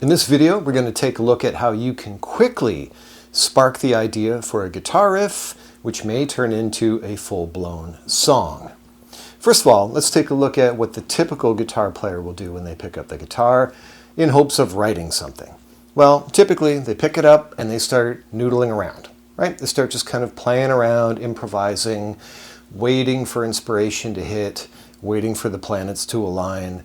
In this video, we're going to take a look at how you can quickly spark the idea for a guitar riff, which may turn into a full-blown song. First of all, let's take a look at what the typical guitar player will do when they pick up the guitar in hopes of writing something. Well, typically they pick it up and they start noodling around, right? They start just kind of playing around, improvising, waiting for inspiration to hit, waiting for the planets to align.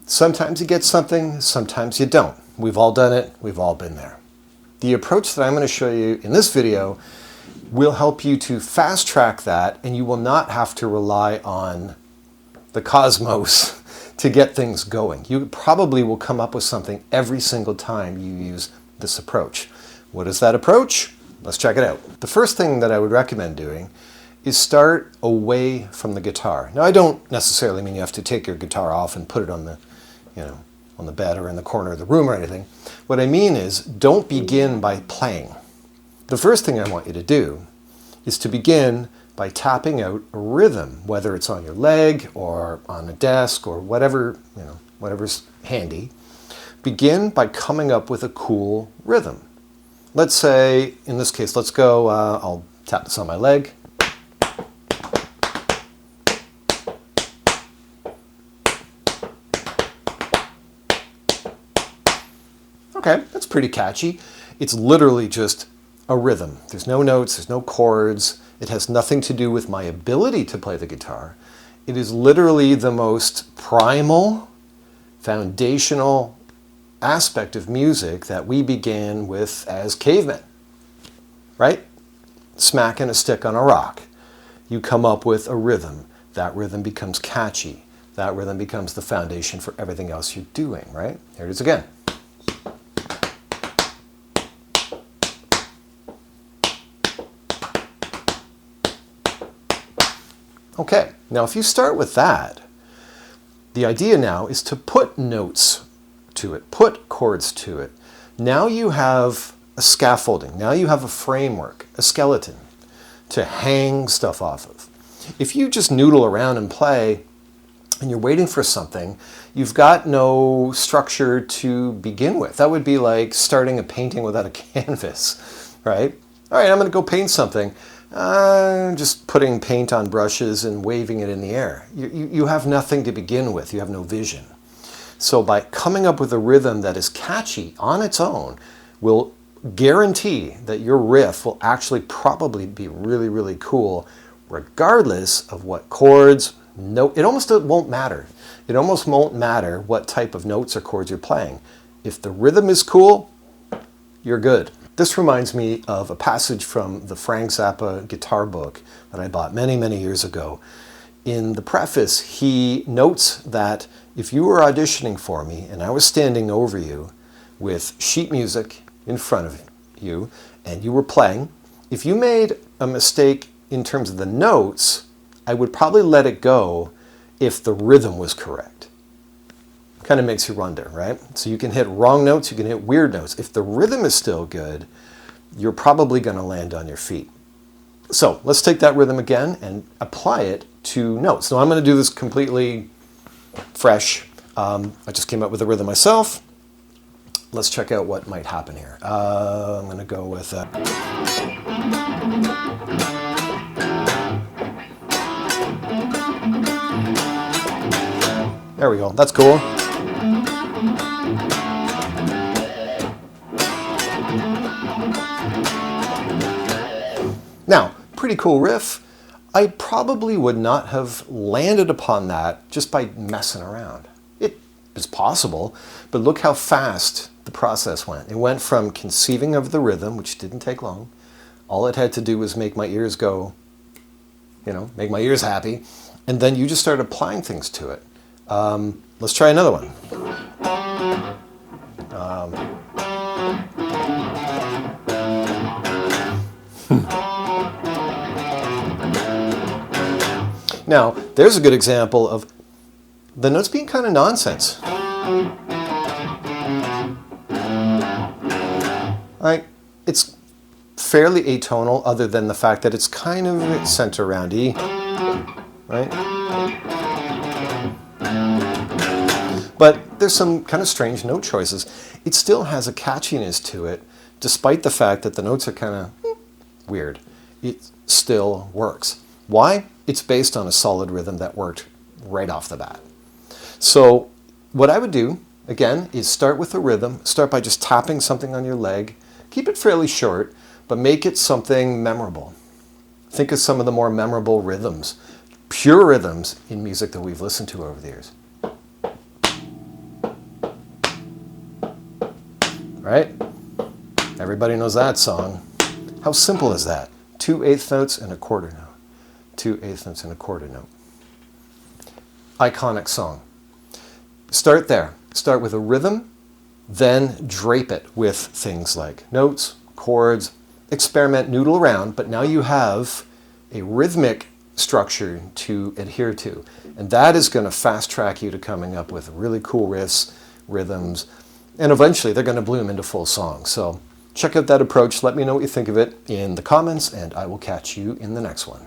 Sometimes you get something, sometimes you don't. We've all done it, we've all been there. The approach that I'm going to show you in this video will help you to fast track that, and you will not have to rely on the cosmos to get things going. You probably will come up with something every single time you use this approach. What is that approach? Let's check it out. The first thing that I would recommend doing is start away from the guitar. Now, I don't necessarily mean you have to take your guitar off and put it on the on the bed or in the corner of the room or anything. What I mean is, don't begin by playing. The first thing I want you to do is to begin by tapping out a rhythm, whether it's on your leg or on a desk or whatever, whatever's handy. Begin by coming up with a cool rhythm. Let's say, in this case, let's go, I'll tap this on my leg. Okay, that's pretty catchy. It's literally just a rhythm. There's no notes, there's no chords. It has nothing to do with my ability to play the guitar. It is literally the most primal, foundational aspect of music that we began with as cavemen, right? Smacking a stick on a rock. You come up with a rhythm. That rhythm becomes catchy. That rhythm becomes the foundation for everything else you're doing, right? Here it is again. Okay, now if you start with that, the idea now is to put notes to it, put chords to it. Now you have a scaffolding, now you have a framework, a skeleton to hang stuff off of. If you just noodle around and play and you're waiting for something, you've got no structure to begin with. That would be like starting a painting without a canvas, right? All right, I'm going to go paint something. Just putting paint on brushes and waving it in the air. You have nothing to begin with. You have no vision. So by coming up with a rhythm that is catchy on its own will guarantee that your riff will actually probably be really, really cool, regardless of what chords, it almost won't matter. It almost won't matter what type of notes or chords you're playing. If the rhythm is cool, you're good. This reminds me of a passage from the Frank Zappa guitar book that I bought many, many years ago. In the preface, he notes that if you were auditioning for me and I was standing over you with sheet music in front of you and you were playing, if you made a mistake in terms of the notes, I would probably let it go if the rhythm was correct. Kind of makes you wonder, right? So you can hit wrong notes, you can hit weird notes. If the rhythm is still good, you're probably going to land on your feet. So let's take that rhythm again and apply it to notes. Now I'm going to do this completely fresh. I just came up with a rhythm myself. Let's check out what might happen here. I'm going to go with there we go. That's cool. Now, pretty cool riff. I probably would not have landed upon that just by messing around. It is possible, but look how fast the process went. It went from conceiving of the rhythm, which didn't take long. All it had to do was make my ears go, make my ears happy. And then you just started applying things to it. Let's try another one. Now, there's a good example of the notes being kind of nonsense. Right? It's fairly atonal other than the fact that it's kind of centered around E, right? But there's some kind of strange note choices. it still has a catchiness to it, despite the fact that the notes are kind of weird. It still works. Why? It's based on a solid rhythm that worked right off the bat. So what I would do, again, is start with a rhythm. Start by just tapping something on your leg. Keep it fairly short, but make it something memorable. Think of some of the more memorable rhythms, pure rhythms in music that we've listened to over the years. Right? Everybody knows that song. How simple is that? 2 eighth notes and a quarter note. 2 eighth notes and a quarter note. Iconic song. Start there. Start with a rhythm, then drape it with things like notes, chords, experiment, noodle around, but now you have a rhythmic structure to adhere to. And that is going to fast track you to coming up with really cool riffs, rhythms, and eventually they're going to bloom into full songs. So check out that approach. Let me know what you think of it in the comments, and I will catch you in the next one.